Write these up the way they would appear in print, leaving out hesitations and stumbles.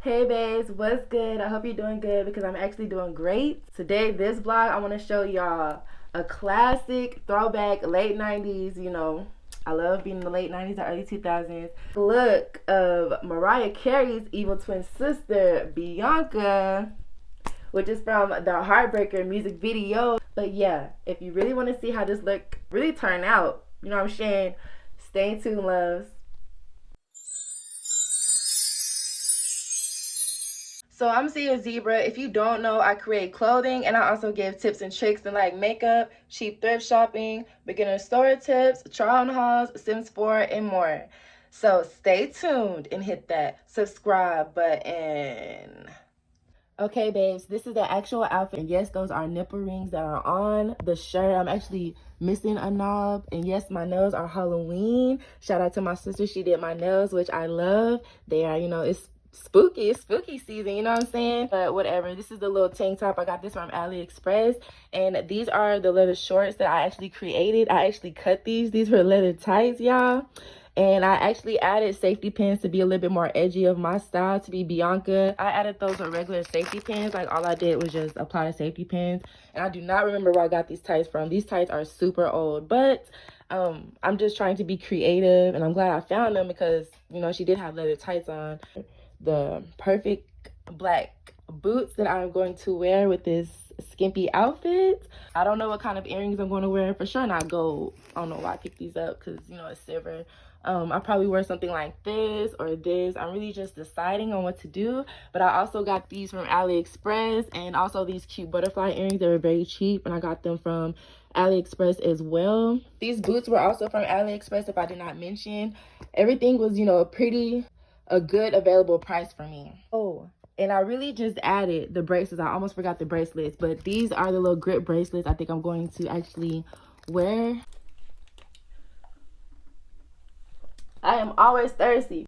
Hey babes, what's good? I hope you're doing good because I'm actually doing great. Today, this vlog, I want to show y'all a classic throwback late 90s, I love being in the late 90s or early 2000s. Look of Mariah Carey's evil twin sister, Bianca, which is from the Heartbreaker music video. But yeah, if you really want to see how this look really turn out, you know what I'm saying? Stay tuned, loves. So I'm Sia Zebra. If you don't know, I create clothing and I also give tips and tricks in like makeup, cheap thrift shopping, beginner store tips, try on hauls, Sims 4, and more. So stay tuned and hit that subscribe button. Okay, babes, this is the actual outfit. And yes, those are nipple rings that are on the shirt. I'm actually missing a knob. And yes, my nails are Halloween. Shout out to my sister. She did my nails, which I love. They are, it's spooky. It's spooky season, you know what I'm saying? But whatever. This is the little tank top. I got this from AliExpress. And these are the leather shorts that I actually created. I actually cut these. These were leather tights, y'all. And I actually added safety pins to be a little bit more edgy of my style, to be Bianca. I added those with regular safety pins. Like, all I did was just apply the safety pins. And I do not remember where I got these tights from. These tights are super old. But I'm just trying to be creative. And I'm glad I found them because, she did have leather tights on. The perfect black boots that I'm going to wear with this skimpy outfit. I don't know what kind of earrings I'm going to wear. For sure not gold. I don't know why I picked these up because, it's silver. I probably wear something like this or this. I'm really just deciding on what to do. But I also got these from AliExpress and also these cute butterfly earrings. They were very cheap and I got them from AliExpress as well. These boots were also from AliExpress, if I did not mention. Everything was, a good available price for me. Oh, and I really just added the bracelets. I almost forgot the bracelets, but these are the little grip bracelets I think I'm going to actually wear. I am always thirsty.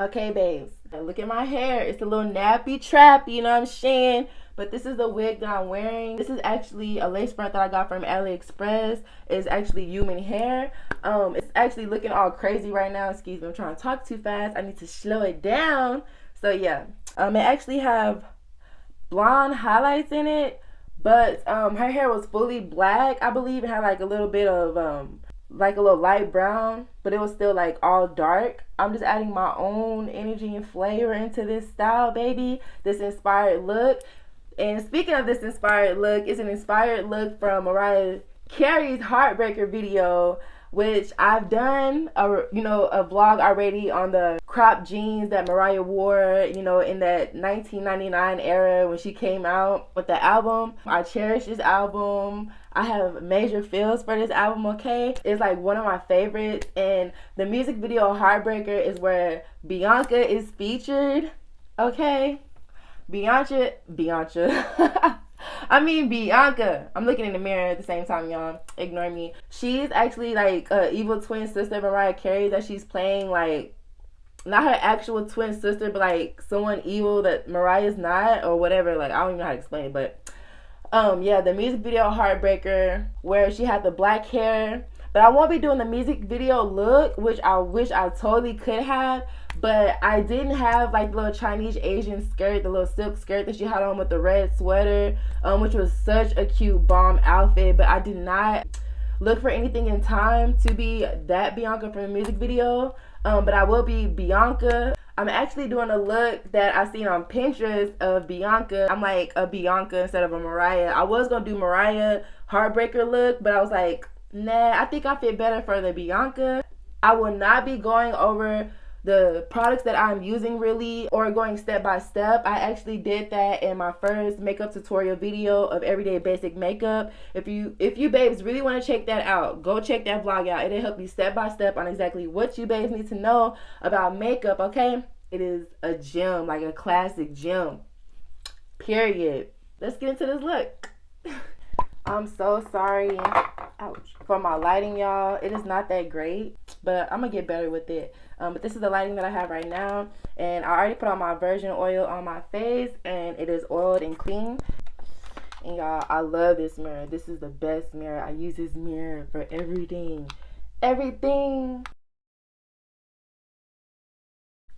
Okay, babes. Look at my hair. It's a little nappy trappy, you know what I'm saying? But this is the wig that I'm wearing. This is actually a lace front that I got from AliExpress. It's actually human hair. It's actually looking all crazy right now. Excuse me, I'm trying to talk too fast. I need to slow it down. So yeah, it actually have blonde highlights in it, but her hair was fully black. I believe it had like a little bit of like a little light brown, but it was still like all dark. I'm just adding my own energy and flavor into this style, baby. This inspired look. And speaking of this inspired look, it's an inspired look from Mariah Carey's Heartbreaker video, which I've done a vlog already on the cropped jeans that Mariah wore, in that 1999 era when she came out with the album. I cherish this album. I have major feels for this album, okay? It's like one of my favorites. And the music video Heartbreaker is where Bianca is featured, okay? Bianca. Bianca. I'm looking in the mirror at the same time, y'all. Ignore me. She's actually like a evil twin sister of Mariah Carey that she's playing, like, not her actual twin sister, but like someone evil that Mariah's not or whatever. Like, I don't even know how to explain it, but yeah, the music video Heartbreaker, where she had the black hair. But I won't be doing the music video look, which I wish I totally could have. But I didn't have like the little Chinese Asian skirt, the little silk skirt that she had on with the red sweater, which was such a cute bomb outfit. But I did not look for anything in time to be that Bianca from the music video. But I will be Bianca. I'm actually doing a look that I seen on Pinterest of Bianca. I'm like a Bianca instead of a Mariah. I was gonna do Mariah Heartbreaker look, but I was like, nah, I think I fit better for the Bianca. I will not be going over the products that I'm using really or going step by step. I actually did that in my first makeup tutorial video of everyday basic makeup. If you babes really want to check that out, go check that vlog out. It'll help you step by step on exactly what you babes need to know about makeup, okay? It is a gem, like a classic gem, period. Let's get into this look. I'm so sorry, ouch, for my lighting, y'all. It is not that great, but I'm gonna get better with it. But this is the lighting that I have right now, and I already put on my virgin oil on my face, and it is oiled and clean. And y'all, I love this mirror. This is the best mirror. I use this mirror for everything.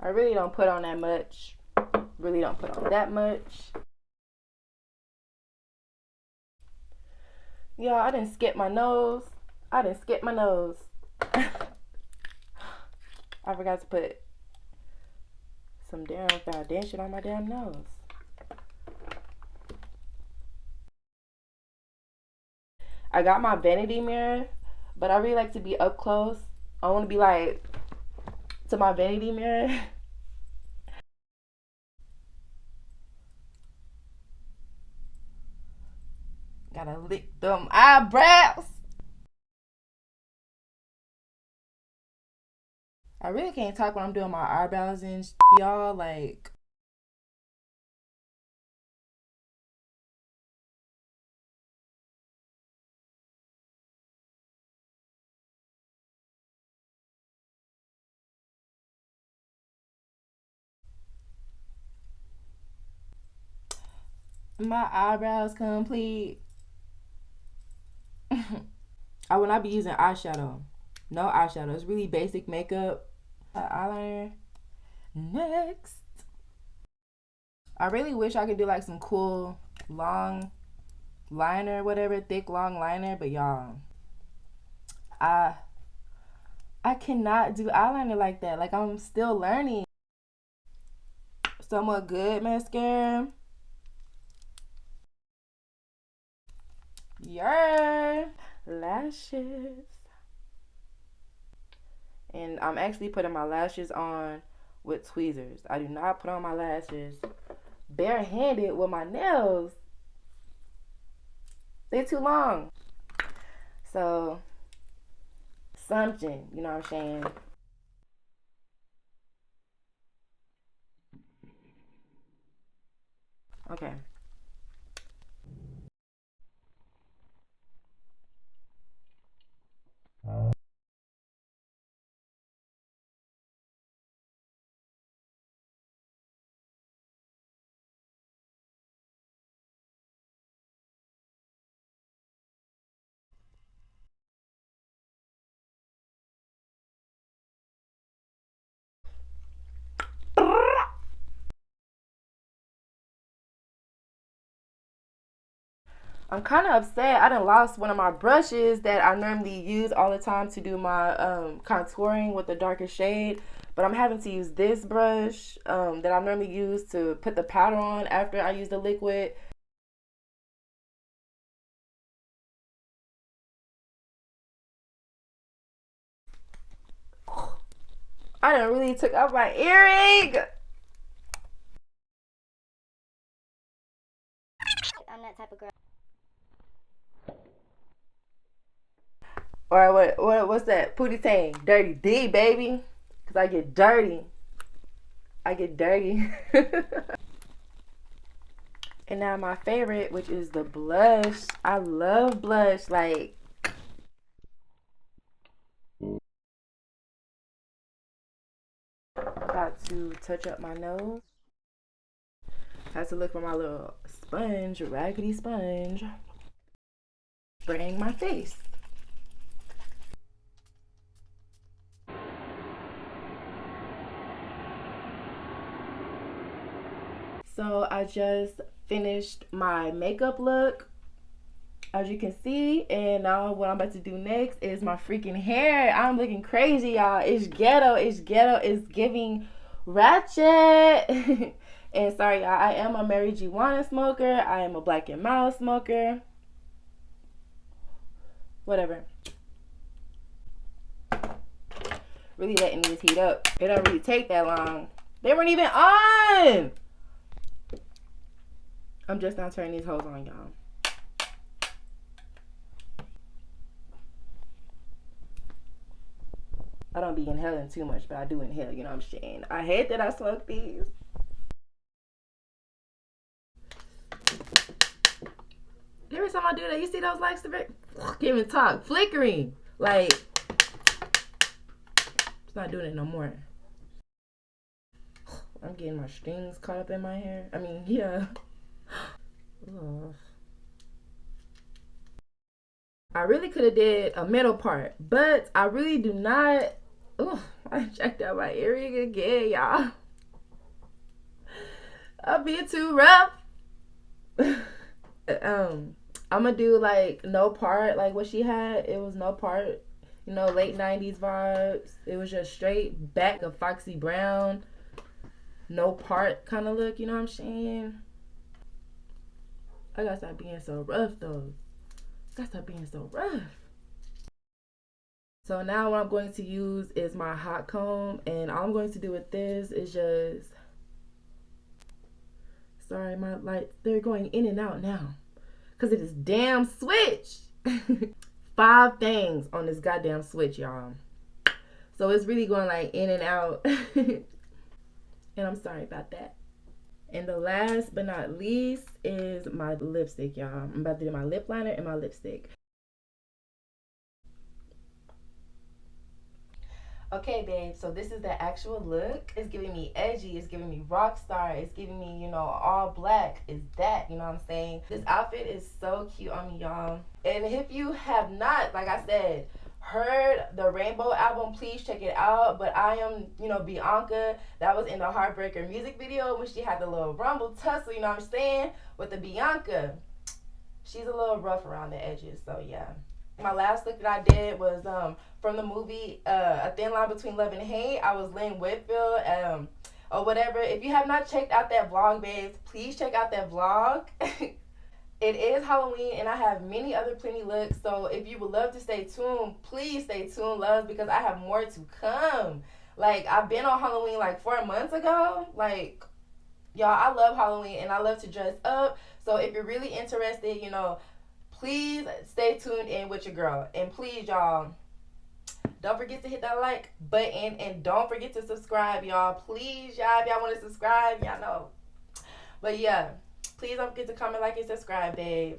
I really don't put on that much. Really don't put on that much. Y'all, I didn't skip my nose. I didn't skip my nose. I forgot to put some damn foundation on my damn nose. I got my vanity mirror, but I really like to be up close. I want to be like to my vanity mirror. Gotta lick them eyebrows. I really can't talk when I'm doing my eyebrows and y'all. Like, my eyebrows complete. I will not be using eyeshadow. No eyeshadow. It's really basic makeup. Eyeliner. Next. I really wish I could do like some cool long liner, whatever, thick long liner, but y'all, I cannot do eyeliner like that. Like, I'm still learning. Somewhat Good mascara. Yeah. Lashes. And I'm actually putting my lashes on with tweezers. I do not put on my lashes barehanded with my nails. They're too long. So, something, you know what I'm saying? Okay. I'm kind of upset. I done lost one of my brushes that I normally use all the time to do my contouring with the darker shade. But I'm having to use this brush that I normally use to put the powder on after I use the liquid. I done really took out my earring. I'm that type of girl. Or what's that? Pootie Tang. Dirty D, baby. Because I get dirty. I get dirty. And now my favorite, which is the blush. I love blush. Like, about to touch up my nose. I have to look for my little sponge, raggedy sponge. Spraying my face. So I just finished my makeup look, as you can see, and now what I'm about to do next is my freaking hair. I'm looking crazy, y'all. It's ghetto. It's ghetto. It's giving ratchet. And sorry, y'all, I am a marijuana smoker. I am a black and mild smoker. Whatever. Really letting these heat up. It don't really take that long. They weren't even on. I'm just now turning these hoes on, y'all. I don't be inhaling too much, but I do inhale, you know what I'm saying? I hate that I smoke these. Every time I do that, you see those lights? Can't even talk. Flickering. Like, it's not doing it no more. I'm getting my strings caught up in my hair. I mean, yeah. Ugh. I really could have did a middle part, but I really do not Ooh, I checked out my earring again, y'all. I'm being too rough. I'm gonna do like no part, like what she had. It was no part, late 90s vibes. It was just straight back of Foxy Brown, no part kind of look, you know what I'm saying? I gotta stop being so rough though. I gotta stop being so rough. So now what I'm going to use is my hot comb, and all I'm going to do with this is just, sorry, my lights, they're going in and out now because it is damn switch. 5 things on this goddamn switch, y'all. So it's really going like in and out. And I'm sorry about that. And the last but not least is my lipstick, y'all. I'm about to do my lip liner and my lipstick. Okay, babe, so this is the actual look. It's giving me edgy. It's giving me rock star. It's giving me, all black. Is that, you know what I'm saying? This outfit is so cute on me, y'all. And if you have not, like I said, heard the Rainbow album, please check it out. But I am, Bianca. That was in the Heartbreaker music video when she had the little rumble tussle, you know what I'm saying? With the Bianca. She's a little rough around the edges, so yeah. My last look that I did was from the movie A Thin Line Between Love and Hate. I was Lynn Whitfield or whatever. If you have not checked out that vlog, babes, please check out that vlog. It is Halloween, and I have many other plenty looks. So if you would love to stay tuned, please stay tuned, loves, because I have more to come. Like, I've been on Halloween like 4 months ago. Like, y'all, I love Halloween, and I love to dress up. So if you're really interested, please stay tuned in with your girl. And please, y'all, don't forget to hit that like button. And don't forget to subscribe, y'all. Please, y'all, if y'all want to subscribe, y'all know. But yeah, please don't forget to comment, like, and subscribe, babe.